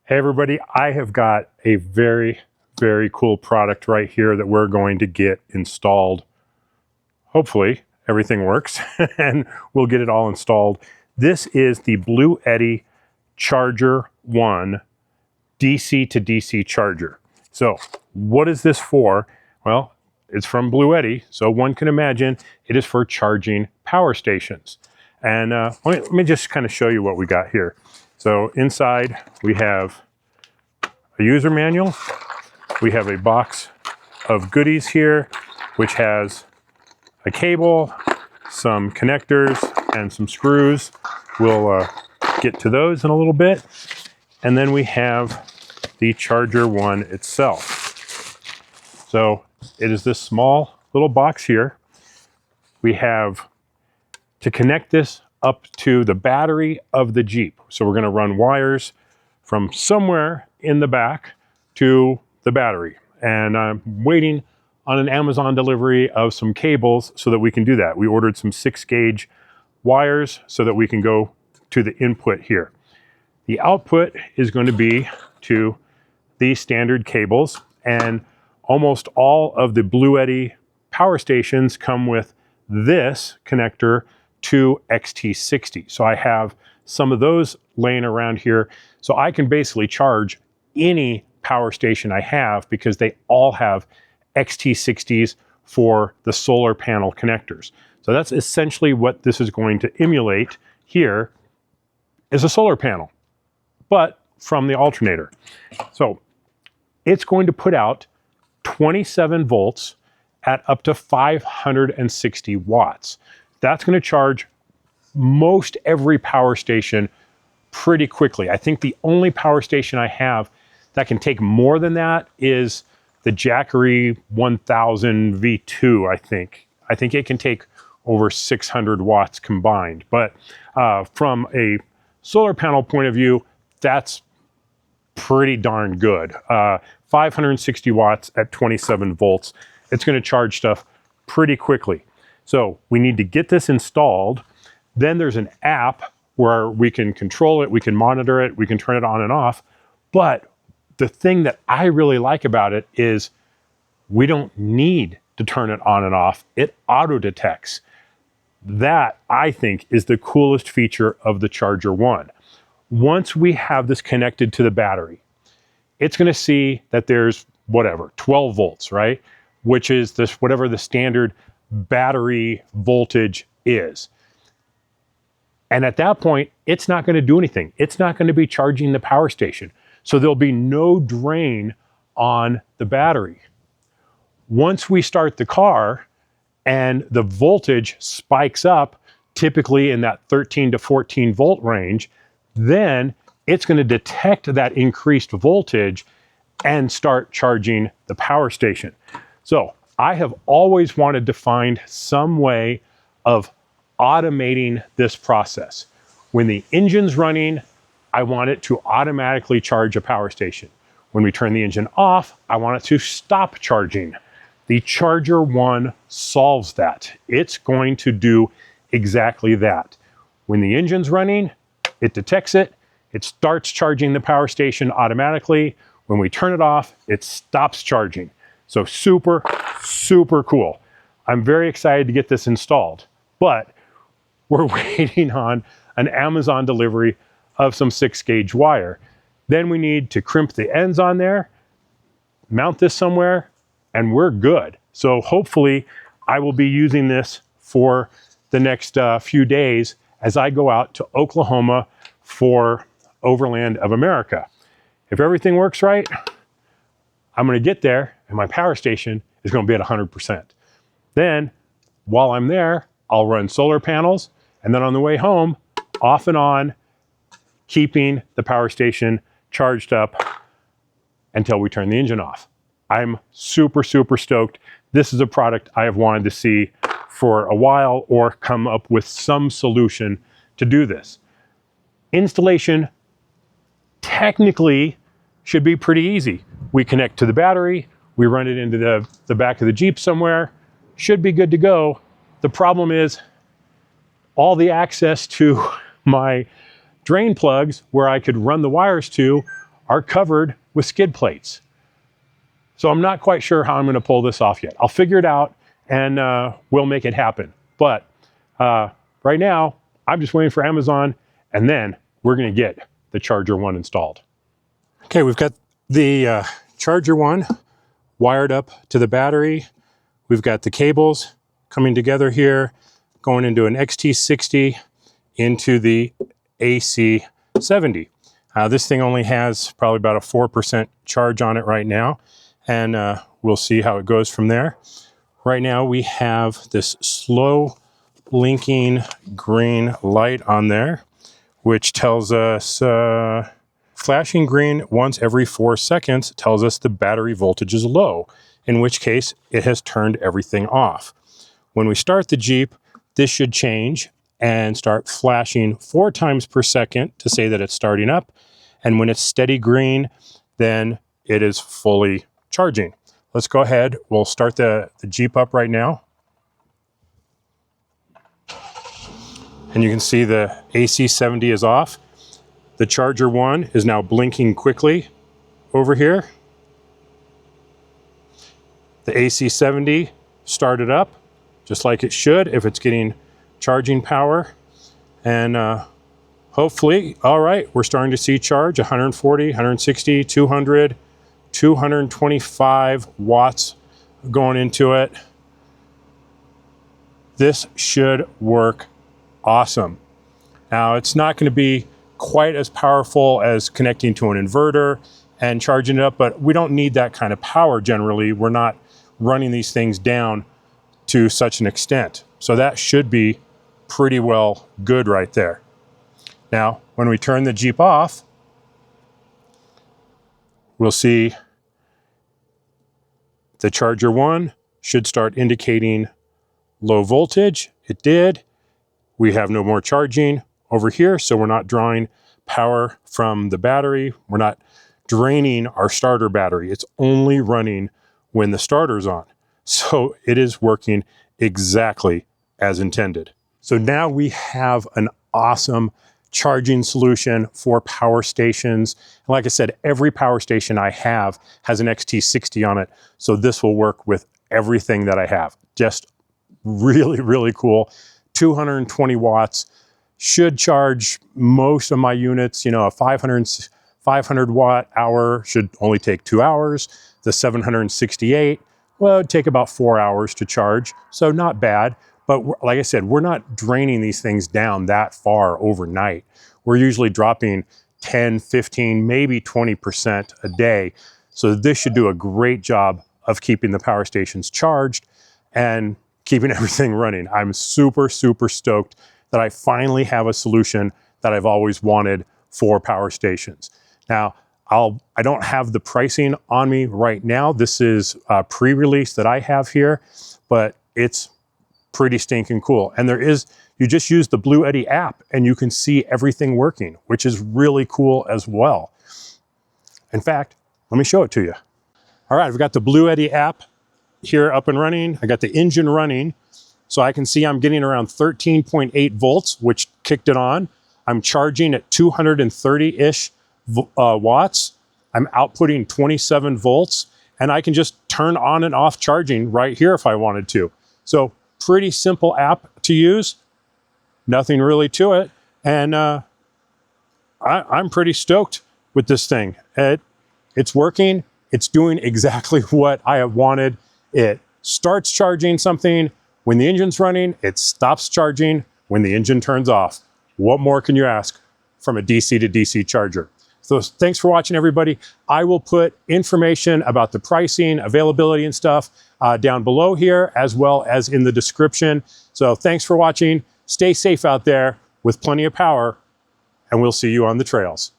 Hey everybody, I have got a very, very cool product right here that we're going to get installed. Hopefully everything works and we'll get it all installed. This is the Bluetti Charger 1 DC to DC charger. So what is this for? Well, it's from Bluetti, so one can imagine it is for charging power stations. And let me just kind of show you what we got here. So inside we have a user manual. We have a box of goodies here, which has a cable, some connectors, and some screws. We'll get to those in a little bit. And then we have the Charger 1 itself. So it is this small little box here. We have to connect this up to the battery of the Jeep. So we're going to run wires from somewhere in the back to the battery. And I'm waiting on an Amazon delivery of some cables so that we can do that. We ordered some 6-gauge wires so that we can go to the input here. The output is going to be to these standard cables, and almost all of the Bluetti power stations come with this connector to XT60. So I have some of those laying around here, so I can basically charge any power station I have because they all have XT60s for the solar panel connectors. So that's essentially what this is going to emulate here, is a solar panel, but from the alternator. So it's going to put out 27 volts at up to 560 watts. That's going to charge most every power station pretty quickly. I think the only power station I have that can take more than that is the Jackery 1000 V2, I think. I think it can take over 600 watts combined. But from a solar panel point of view, that's pretty darn good. 560 watts at 27 volts. It's going to charge stuff pretty quickly. So we need to get this installed. Then there's an app where we can control it, we can monitor it, we can turn it on and off. But the thing that I really like about it is we don't need to turn it on and off. It auto detects. That, I think, is the coolest feature of the Charger 1. Once we have this connected to the battery, it's going to see that there's whatever, 12 volts, right? Which is this, whatever the standard battery voltage is. And at that point, it's not going to do anything. It's not going to be charging the power station. So there'll be no drain on the battery. Once we start the car and the voltage spikes up, typically in that 13 to 14 volt range, then it's going to detect that increased voltage and start charging the power station. So I have always wanted to find some way of automating this process. When the engine's running, I want it to automatically charge a power station. When we turn the engine off, I want it to stop charging. The Charger 1 solves that. It's going to do exactly that. When the engine's running, it detects it. It starts charging the power station automatically. When we turn it off, it stops charging. So super, super cool. I'm very excited to get this installed, but we're waiting on an Amazon delivery of some 6-gauge wire. Then we need to crimp the ends on there, mount this somewhere, and we're good. So hopefully I will be using this for the next few days as I go out to Oklahoma for Overland of America. If everything works right, I'm going to get there and my power station is going to be at 100%. Then while I'm there, I'll run solar panels, and then on the way home, off and on, keeping the power station charged up until we turn the engine off. I'm super, super stoked. This is a product I have wanted to see for a while or come up with some solution to do this. Installation technically should be pretty easy. We connect to the battery, we run it into the back of the Jeep somewhere, should be good to go. The problem is all the access to my drain plugs where I could run the wires to are covered with skid plates. So I'm not quite sure how I'm going to pull this off yet. I'll figure it out and we'll make it happen. But right now, I'm just waiting for Amazon, and then we're going to get the Charger 1 installed. Okay, we've got the Charger 1 wired up to the battery. We've got the cables coming together here, going into an XT60 into the AC70. This thing only has probably about a 4% charge on it right now, and we'll see how it goes from there. Right now we have this slow blinking green light on there, which tells us flashing green once every 4 seconds tells us the battery voltage is low, in which case it has turned everything off. When we start the Jeep, this should change and start flashing 4 times per second to say that it's starting up. And when it's steady green, then it is fully charging. Let's go ahead. We'll start the Jeep up right now. And you can see the AC70 is off. The Charger 1 is now blinking quickly over here. The AC70 started up just like it should if it's getting charging power. And hopefully, all right, we're starting to see charge 140, 160, 200, 225 watts going into it. This should work awesome. Now, it's not going to be quite as powerful as connecting to an inverter and charging it up, but we don't need that kind of power generally. We're not running these things down to such an extent. So that should be pretty well good right there. Now, when we turn the Jeep off, we'll see the Charger 1 should start indicating low voltage. It did. We have no more charging over here, so we're not drawing power from the battery. We're not draining our starter battery. It's only running when the starter's on. So it is working exactly as intended. So now we have an awesome charging solution for power stations. And like I said, every power station I have has an XT60 on it. So this will work with everything that I have. Just really, really cool. 220 watts. Should charge most of my units. You know, a 500 watt hour should only take 2 hours. The 768, well, it'd take about 4 hours to charge. So not bad. But like I said, we're not draining these things down that far overnight. We're usually dropping 10, 15, maybe 20% a day. So this should do a great job of keeping the power stations charged and keeping everything running. I'm super, super stoked that I finally have a solution that I've always wanted for power stations. Now, I don't have the pricing on me right now. This is a pre-release that I have here, but it's pretty stinking cool. And you just use the Bluetti app and you can see everything working, which is really cool as well. In fact, let me show it to you. All right, I've got the Bluetti app here up and running. I got the engine running. So I can see I'm getting around 13.8 volts, which kicked it on. I'm charging at 230-ish watts. I'm outputting 27 volts, and I can just turn on and off charging right here if I wanted to. So pretty simple app to use. Nothing really to it. And I'm pretty stoked with this thing. It's working. It's doing exactly what I have wanted. It starts charging something. When the engine's running, it stops charging when the engine turns off. What more can you ask from a DC to DC charger? So thanks for watching, everybody. I will put information about the pricing, availability, and stuff down below here, as well as in the description. So thanks for watching. Stay safe out there with plenty of power, and we'll see you on the trails.